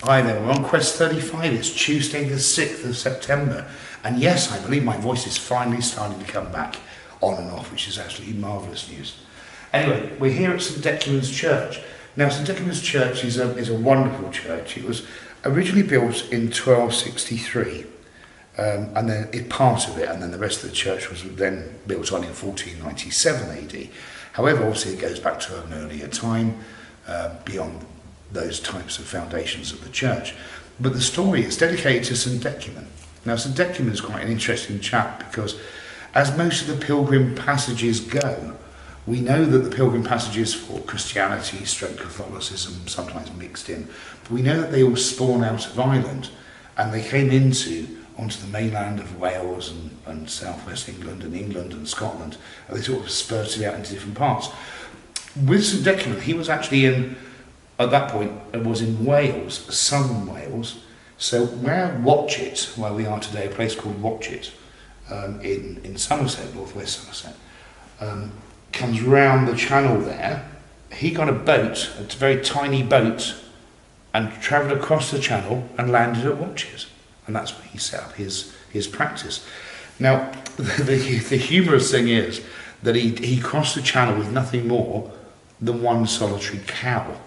Hi there, we're on Quest 35. It's Tuesday the 6th of September. And yes, I believe my voice is finally starting to come back on and off, which is actually marvellous news. Anyway, we're here at St Decuman's Church. Now, St Decuman's Church is a wonderful church. It was originally built in 1263, and then part of it, and then the rest of the church was then built on in 1497 AD. However, obviously it goes back to an earlier time, beyond those types of foundations of the church. But the story is dedicated to St Decuman. Now, St Decuman is quite an interesting chap because, as most of the pilgrim passages go, we know that the pilgrim passages for Christianity, Catholicism, sometimes mixed in, but we know that they all spawn out of Ireland and they came onto the mainland of Wales and southwest England and Scotland, and they sort of spurted out into different parts. With St Decuman, he was actually at that point, was in Wales, southern Wales. So where WATCHET, where we are today, a place called WATCHET, in Somerset, northwest Somerset, comes round the channel there. He got a boat, a very tiny boat, and travelled across the channel and landed at WATCHET. And that's where he set up his practice. Now, the humorous thing is that he crossed the channel with nothing more than one solitary cow.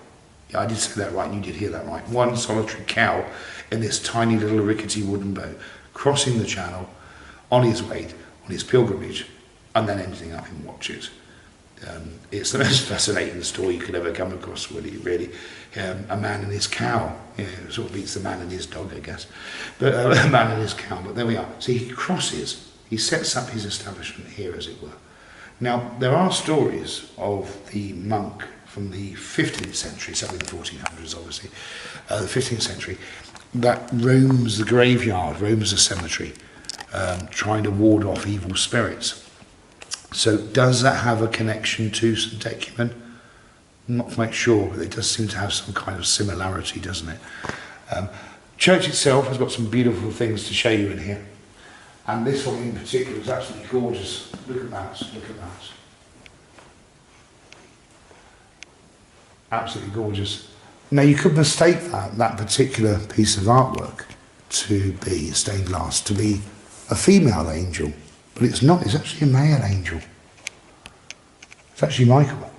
Yeah, I did say that right, and you did hear that right. One solitary cow in this tiny little rickety wooden boat, crossing the channel on his way, on his pilgrimage, and then ending up in WATCHET. It's the most fascinating story you could ever come across, really. A man and his cow. You know, it sort of beats the man and his dog, I guess. But a man and his cow, but there we are. So he crosses, he sets up his establishment here, as it were. Now, there are stories of the monk from the 15th century, certainly the 1400s obviously, the 15th century, that roams the graveyard, roams the cemetery, trying to ward off evil spirits. So does that have a connection to St Decuman? I'm not quite sure, but it does seem to have some kind of similarity, doesn't it? Church itself has got some beautiful things to show you in here. And this one in particular is absolutely gorgeous. Look at that, look at that. Absolutely gorgeous. Now you could mistake that particular piece of artwork to be stained glass, to be a female angel, but it's not. It's actually a male angel. It's actually Michael.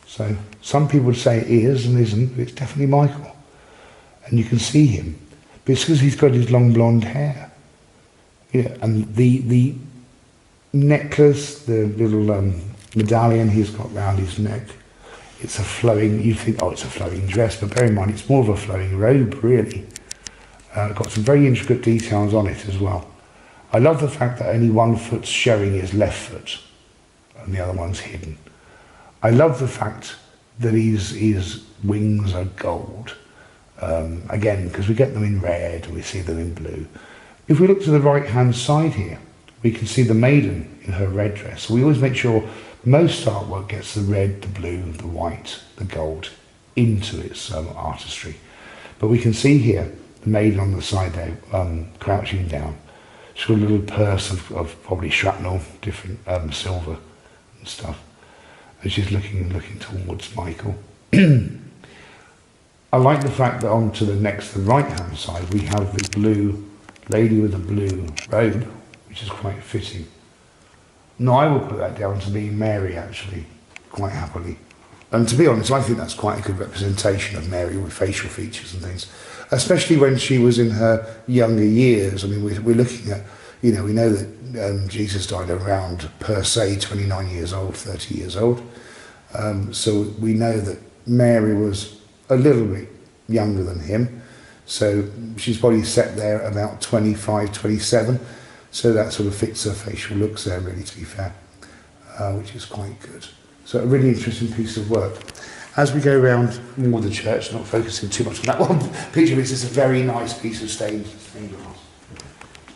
So some people would say it is and isn't, but it's definitely Michael. And you can see him, but it's because he's got his long blonde hair. Yeah, and the necklace, the little medallion he's got round his neck, it's a flowing, you think, oh, it's a flowing dress, but bear in mind, it's more of a flowing robe, really. Got some very intricate details on it as well. I love the fact that only one foot's showing his left foot, and the other one's hidden. I love the fact that his wings are gold. Again, because we get them in red, and we see them in blue. If we look to the right-hand side here, we can see the maiden in her red dress. So we always make sure most artwork gets the red, the blue, the white, the gold into its artistry. But we can see here the maiden on the side there, crouching down. She's got a little purse of probably shrapnel, different silver and stuff. And she's looking towards Michael. I like the fact that onto the right-hand side, we have the blue lady with a blue robe, which is quite fitting. No, I will put that down to being Mary, actually, quite happily. And to be honest, I think that's quite a good representation of Mary with facial features and things, especially when she was in her younger years. I mean, we're looking at, we know that Jesus died around, per se, 29 years old, 30 years old. So we know that Mary was a little bit younger than him. So she's probably set there about 25, 27. So that sort of fits her facial looks there, really, to be fair, which is quite good. So a really interesting piece of work. As we go around more the church, not focusing too much on that one picture, it's just a very nice piece of stained glass.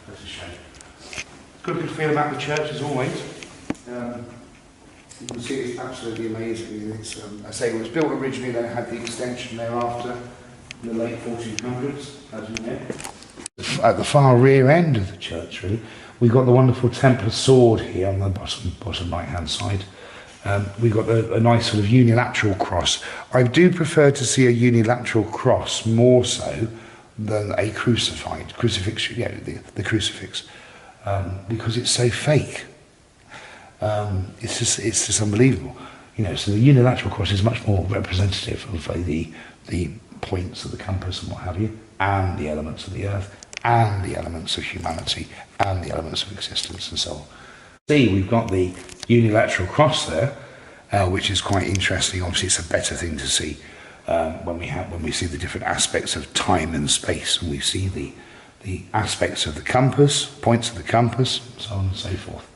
That's a shame. Good feel about the church, as always. You can see it's absolutely amazing. It's, I say it was built originally, then it had the extension thereafter in the late 1400s, as you know. At the far rear end of the church, really, we've got the wonderful Templar sword here on the bottom right-hand side. We've got a nice sort of unilateral cross. I do prefer to see a unilateral cross more so than a crucifix, yeah, the crucifix, because it's so fake. It's just unbelievable. You know, so the unilateral cross is much more representative of the points of the compass and what have you, and the elements of the earth, and the elements of humanity, and the elements of existence, and so on. See, we've got the unilateral cross there, which is quite interesting. Obviously, it's a better thing to see when we see the different aspects of time and space, and we see the aspects of the compass, points of the compass, so on and so forth.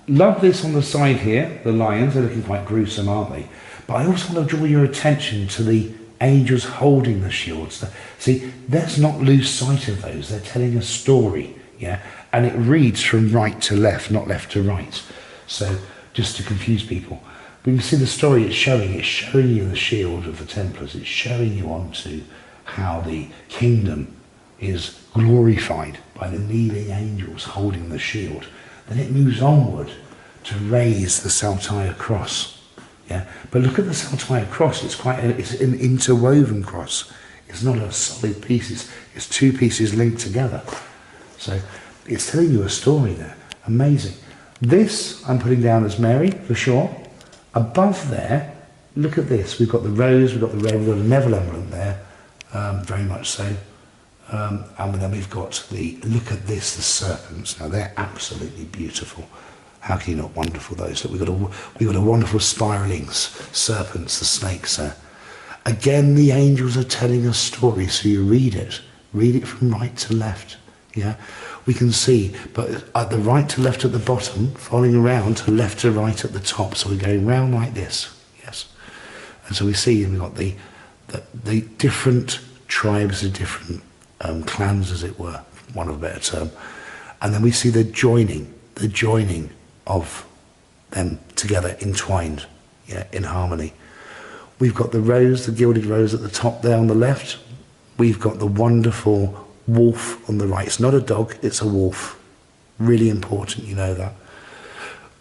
Love this on the side here, the lions. They're looking quite gruesome, aren't they? But I also want to draw your attention to the angels holding the shields. See, let's not lose sight of those. They're telling a story, yeah? And it reads from right to left, not left to right. So, just to confuse people. But you see the story it's showing you the shield of the Templars. It's showing you onto how the kingdom is glorified by the kneeling angels holding the shield. Then it moves onward to raise the saltire cross. Yeah, but look at the saltire cross. It's an interwoven cross. It's not a solid piece. It's two pieces linked together. So it's telling you a story there. Amazing. This I'm putting down as Mary for sure. Above there, look at this. We've got the rose. We've got the red. We've got a Neville emblem there. Very much so. And then we've got look at this, the serpents. Now they're absolutely beautiful. How can you not wonderful those? Look, we've got a wonderful spiraling serpents, the snakes there. Again, the angels are telling a story, so you read it from right to left. Yeah, we can see, but at the right to left at the bottom, following around to left to right at the top. So we're going round like this. Yes, and so we see we've got the different tribes, the different clans, as it were, one of a better term, and then we see the joining of them together, entwined, yeah, in harmony. We've got the rose, the gilded rose at the top there on the left. We've got the wonderful wolf on the right. It's not a dog, it's a wolf. Really important, you know that.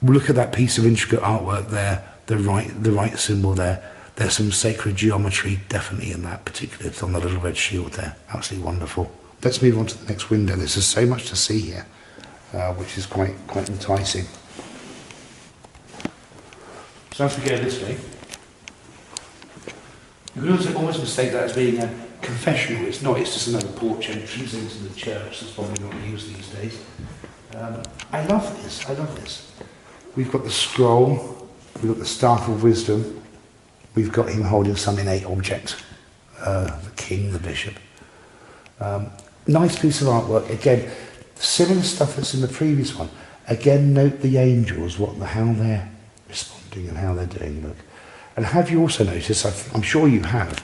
Look at that piece of intricate artwork there, the right symbol there. There's some sacred geometry definitely in that particular. It's on the little red shield there. Absolutely wonderful. Let's move on to the next window. There's just so much to see here, which is quite enticing. So as we go this way, you could also almost mistake that as being a confessional. It's not. It's just another porch entrance into the church. That's probably not used these days. I love this. I love this. We've got the scroll. We've got the staff of wisdom. We've got him holding some innate object, the king, the bishop. Nice piece of artwork. Again, similar stuff that's in the previous one. Again, note the angels, how they're responding and how they're doing. Look. And have you also noticed, I'm sure you have,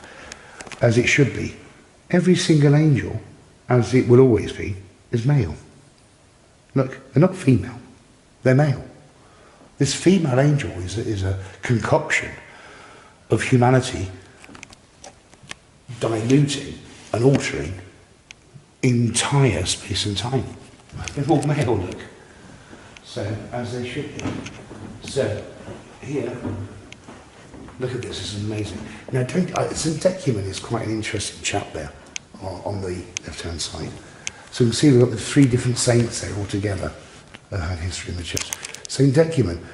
as it should be, every single angel, as it will always be, is male. Look, they're not female, they're male. This female angel is a concoction of humanity diluting and altering entire space and time. They're all male, look. So, as they should be. So, here, look at this, it's amazing. Now, St Decuman is quite an interesting chap there on the left-hand side. So you can see we've got the three different saints there all together that have history in the church. St Decuman,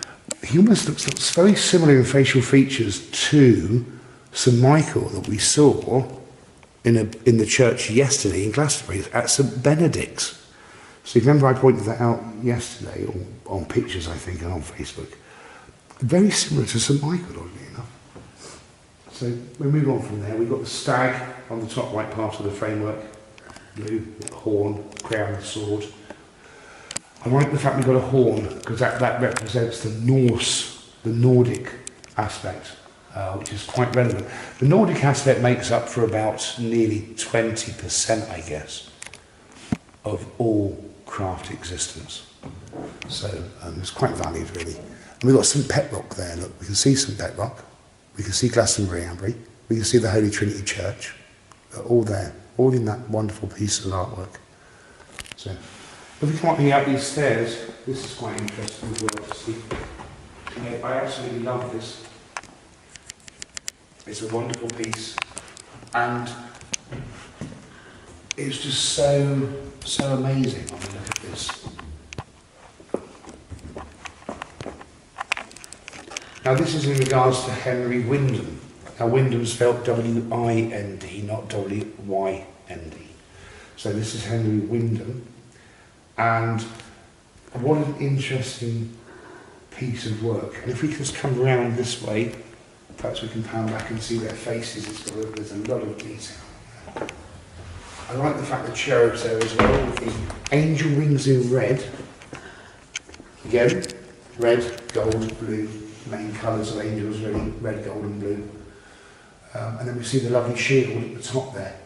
he almost looks very similar in facial features to St Michael that we saw in the church yesterday in Glastonbury at St Benedict's. So you remember I pointed that out yesterday on pictures, I think, and on Facebook. Very similar to St Michael, oddly enough. So we move on from there. We've got the stag on the top right part of the framework. Blue, horn, crown, sword. I like the fact we've got a horn because that represents the Nordic aspect, which is quite relevant. The Nordic aspect makes up for about nearly 20%, I guess, of all craft existence. So it's quite valued, really. And we've got St Petrock there. Look, we can see St Petrock. We can see Glastonbury Abbey. We can see the Holy Trinity Church. They're all there, all in that wonderful piece of artwork. So, if we come up here up these stairs, this is quite interesting as well to see. I absolutely love this. It's a wonderful piece, and it's just so amazing when we look at this. Now this is in regards to Henry Wyndham. Now Wyndham's spelled W-I-N-D, not W-Y-N-D. So this is Henry Wyndham, and what an interesting piece of work. And if we can just come around this way, perhaps we can pan back and see their faces. There's a lot of detail. I like the fact the cherubs there as well, with the angel wings in red. Again, red, gold, blue, main colours of angels, really, red, gold and blue. And then we see the lovely shield at the top there.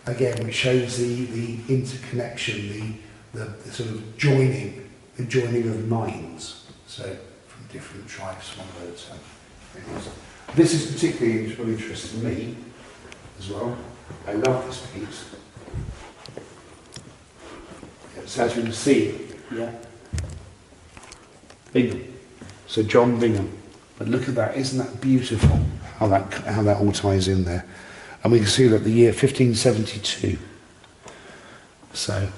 Again, which shows the interconnection, the sort of joining of minds. So, from different tribes, one word. So, this is particularly interesting to me as well. I love this piece. So as you can see, yeah, Bingham. So John Bingham. But look at that, isn't that beautiful? How that all ties in there. And we can see that the year 1572. So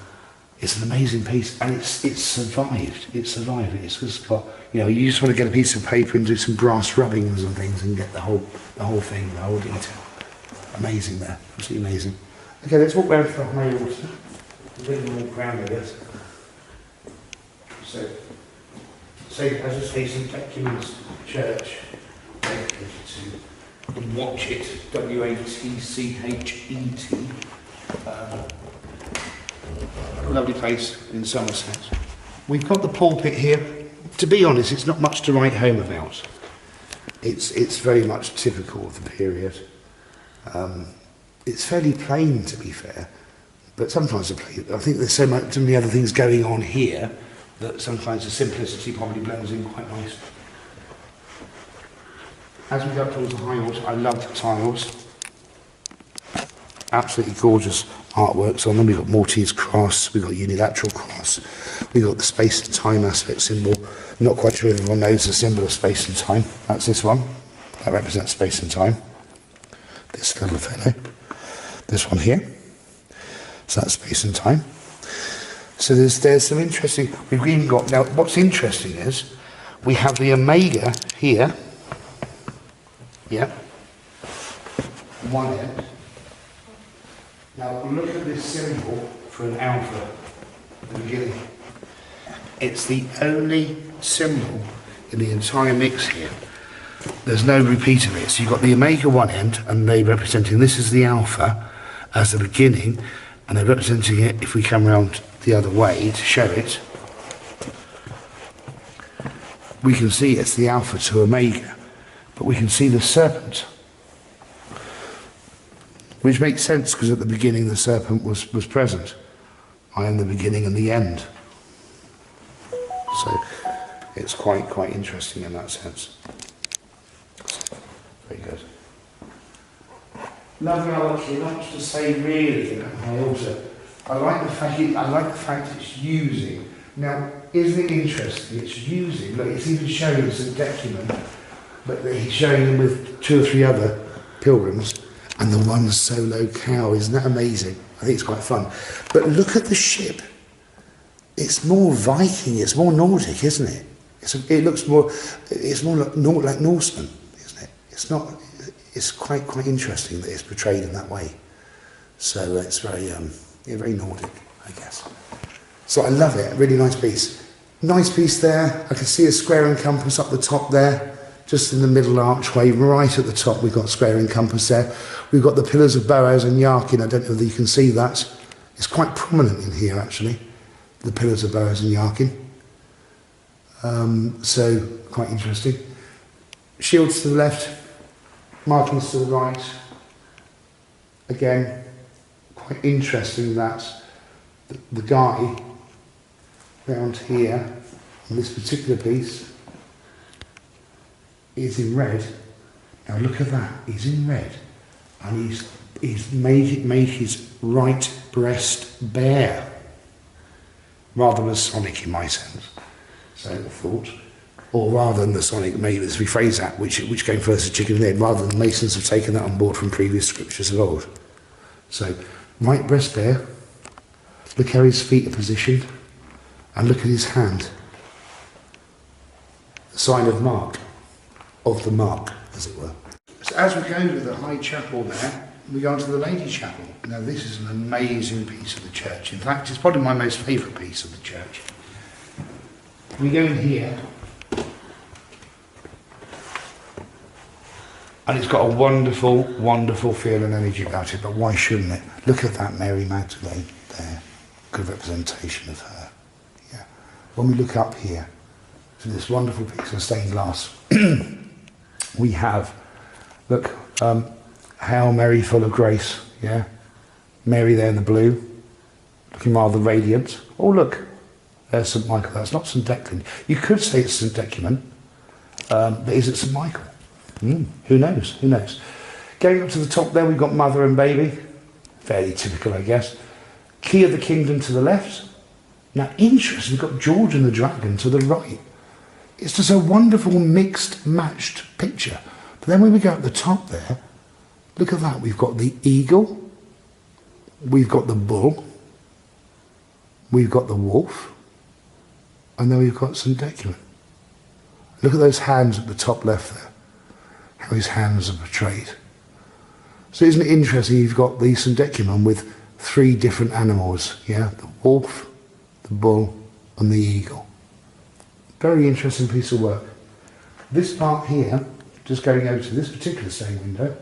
it's an amazing piece, and it's survived. It's survived. It's just got, you just want to get a piece of paper and do some brass rubbings and things and get the whole thing, the whole detail. Amazing there, absolutely amazing. Okay, let's walk round to the high altar. A bit more ground, I guess. So as I say, St Decumans Church, dedicated to WATCHET, W-A-T-C-H-E-T. A lovely place in Somerset. We've got the pulpit here. To be honest, it's not much to write home about. It's very much typical of the period. It's fairly plain, to be fair, but sometimes I think there's so many other things going on here that sometimes the simplicity probably blends in quite nicely. As we go up towards the high altar, I love the tiles. Absolutely gorgeous artworks on them. We've got Maltese cross, we've got unilateral cross, we've got the space and time aspect symbol. I'm not quite sure if everyone knows the symbol of space and time. That's this one. That represents space and time. This little fellow. This one here. So that's space and time. So there's some interesting, we've even got, now what's interesting is, we have the omega here. Yeah. One end. Now look at this symbol for an alpha at the beginning. It's the only symbol in the entire mix here. There's no repeat of it. So you've got the omega one end, and they're representing this is the alpha as the beginning, and they're representing it, if we come around the other way to show it, we can see it's the alpha to omega, but we can see the serpent, which makes sense because at the beginning the serpent was present. I am the beginning and the end. So it's quite interesting in that sense. Very good. Lovely altar, not much to say really about my altar. I like the fact it's using. Now, isn't it interesting? It's using. Look, it's even showing St Decuman, but he's showing them with 2 or 3 other pilgrims, and the one solo cow. Isn't that amazing? I think it's quite fun. But look at the ship. It's more Viking. It's more Nordic, isn't it? It looks more. It's more like Norseman, isn't it? It's not. It's quite interesting that it's portrayed in that way. So it's very Nordic, I guess. So I love it. Really nice piece. Nice piece there. I can see a square and compass up the top there, just in the middle archway. Right at the top, we've got square and compass there. We've got the pillars of Boaz and Yarkin. I don't know whether you can see that. It's quite prominent in here, actually. The pillars of Boaz and Yarkin. So quite interesting. Shields to the left. Markings to the right. Again, quite interesting that the guy round here on this particular piece is in red. Now look at that, he's in red, and he's made his right breast bare. Rather Masonic in my sense. So I thought, or rather than the Sonic, maybe let's rephrase that, which came first, the chicken and egg, rather than the Masons have taken that on board from previous scriptures of old. So, right breast bare, look how his feet are positioned, and look at his hand. The sign of mark, of the mark, as it were. So as we go to the high chapel there, we go on to the Lady Chapel. Now this is an amazing piece of the church. In fact, it's probably my most favourite piece of the church. We go in here, and it's got a wonderful, wonderful feel and energy about it, but why shouldn't it? Look at that Mary Magdalene there. Good representation of her. Yeah. When we look up here to this wonderful piece of stained glass, we have, look, Hail Mary, full of grace. Yeah. Mary there in the blue, looking rather radiant. Oh look, there's St Michael. That's not St Declan. You could say it's St Decuman, but is it St Michael? Who knows? Who knows? Going up to the top there, we've got mother and baby. Fairly typical, I guess. Key of the kingdom to the left. Now, interesting, we've got George and the dragon to the right. It's just a wonderful mixed, matched picture. But then when we go up the top there, look at that. We've got the eagle. We've got the bull. We've got the wolf. And then we've got St Decuman. Look at those hands at the top left there. How his hands are portrayed. So isn't it interesting, you've got the St Decuman with 3 different animals, yeah? The wolf, the bull, and the eagle. Very interesting piece of work. This part here, just going over to this particular stained window,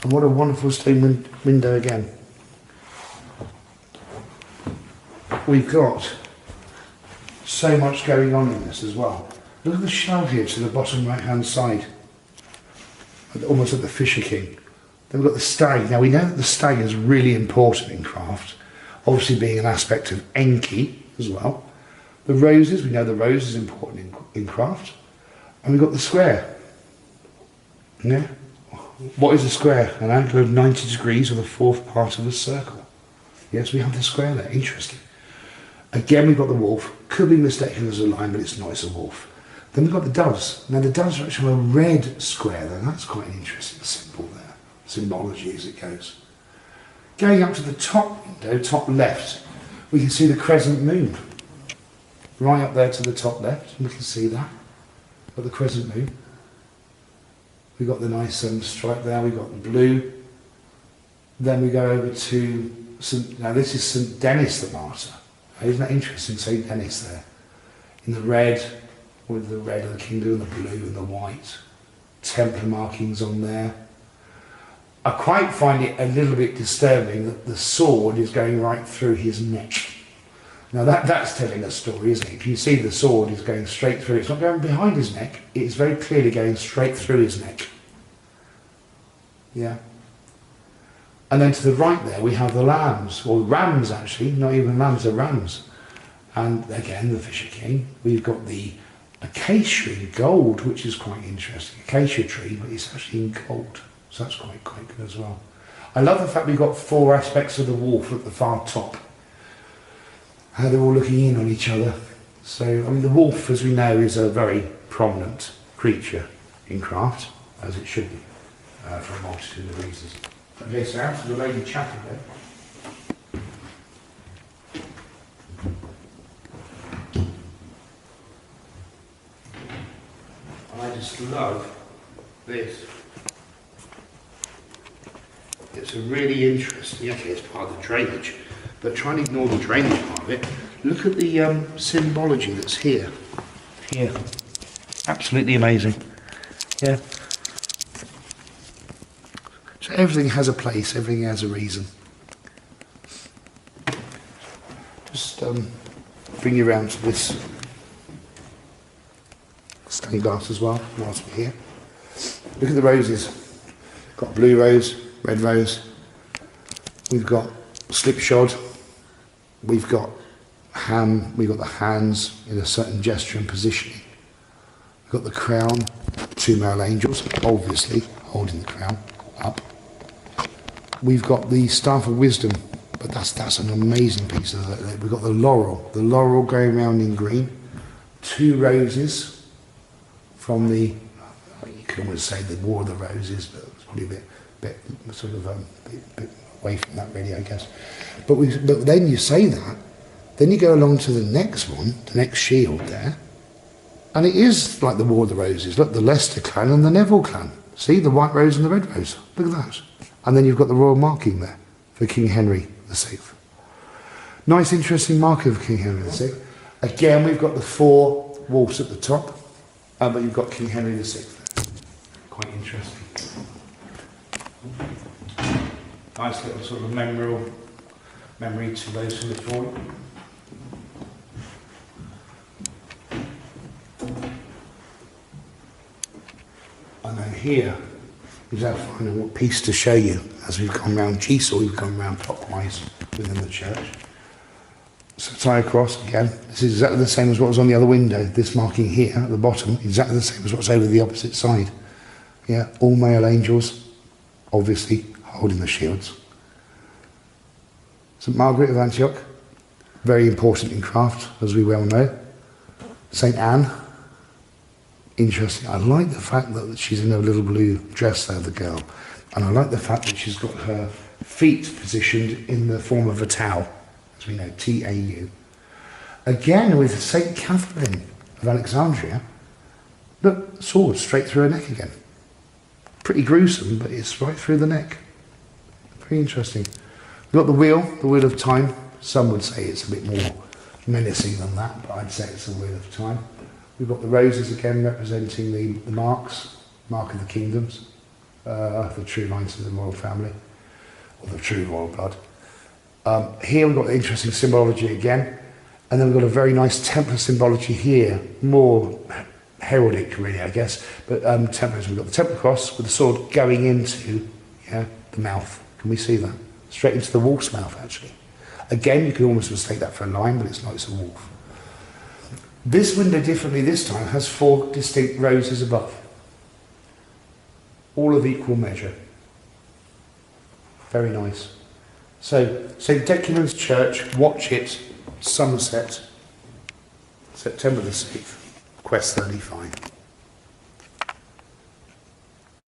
and what a wonderful stained window again. We've got so much going on in this as well. Look at the shell here to the bottom right hand side. Almost like the Fisher King. Then we've got the stag. Now we know that the stag is really important in craft, obviously being an aspect of Enki as well. The roses, we know the rose is important in craft. And we've got the square. Yeah? What is a square? An angle of 90 degrees or the 4th part of a circle. Yes, we have the square there. Interesting. Again, we've got the wolf. Could be mistaken as a lion, but it's not, it's a wolf. Then we've got the doves. Now the doves are actually a red square there. That's quite an interesting symbol there. Symbology as it goes. Going up to the top window, top left, we can see the crescent moon. Right up there to the top left, we can see that. Got the crescent moon. We've got the nice stripe there, we've got the blue. Then we go over to now this is St Denis the Martyr. Isn't that interesting, St Denis there? In the red, with the red of the kingdom, and the blue and the white. Templar markings on there. I quite find it a little bit disturbing that the sword is going right through his neck. Now that's telling a story, isn't it? If you see the sword is going straight through, it's not going behind his neck, it's very clearly going straight through his neck. Yeah. And then to the right there we have the lambs, or rams actually, not even lambs, they're rams. And again, the Fisher King. We've got the acacia in gold, which is quite interesting. Acacia tree, but it's actually in gold. So that's quite good as well. I love the fact we've got 4 aspects of the wolf at the far top. How they're all looking in on each other. So, I mean, the wolf, as we know, is a very prominent creature in craft, as it should be, for a multitude of reasons. Okay, so out to the Lady Chapel then. I just love this. It's a really interesting, okay, it's part of the drainage, but try and ignore the drainage part of it. Look at the symbology that's here. Here. Absolutely amazing. Yeah. So everything has a place, everything has a reason. Just bring you around to this stained glass as well, whilst we're here. Look at the roses. Got blue rose, red rose. We've got slipshod. We've got ham. We've got the hands in a certain gesture and positioning. We've got the crown. 2 male angels, obviously holding the crown up. We've got the staff of wisdom, but that's an amazing piece of that. We've got the laurel going around in green. 2 roses from the, you could almost say the War of the Roses, but it's probably a bit sort of bit away from that really, I guess. But then you say that, then you go along to the next one, the next shield there, and it is like the War of the Roses. Look, the Leicester clan and the Neville clan. See, the white rose and the red rose. Look at that. And then you've got the royal marking there for King Henry VI. Nice, interesting marker for King Henry VI. Again, we've got the 4 wolves at the top, but you've got King Henry VI there. Quite interesting. Nice little sort of memory to those who have fallen. And then here is our final piece to show you as we've gone round Chancel, we've gone round clockwise within the church. So tie across again. This is exactly the same as what was on the other window. This marking here at the bottom, exactly the same as what's over the opposite side. Yeah, all male angels, obviously holding the shields. St Margaret of Antioch, very important in craft, as we well know. St Anne, interesting. I like the fact that she's in a little blue dress there, the girl. And I like the fact that she's got her feet positioned in the form of a tau, as we know, T-A-U. Again, with St Catherine of Alexandria, look, sword straight through her neck again. Pretty gruesome, but it's right through the neck. Pretty interesting. We've got the wheel of time. Some would say it's a bit more menacing than that, but I'd say it's the wheel of time. We've got the roses again representing the mark of the kingdoms, the true lines of the royal family, or the true royal blood. Here we've got the interesting symbology again, and then we've got a very nice Templar symbology here, more heraldic really, I guess, but Templars, we've got the Templar cross with the sword going into the mouth. Can we see that? Straight into the wolf's mouth, actually. Again, you could almost mistake that for a lion, but it's not, it's a wolf. This window, differently this time, has 4 distinct roses above. All of equal measure. Very nice. So, St Decuman's Church, Watchet, Somerset, September the 6th, Quest 35.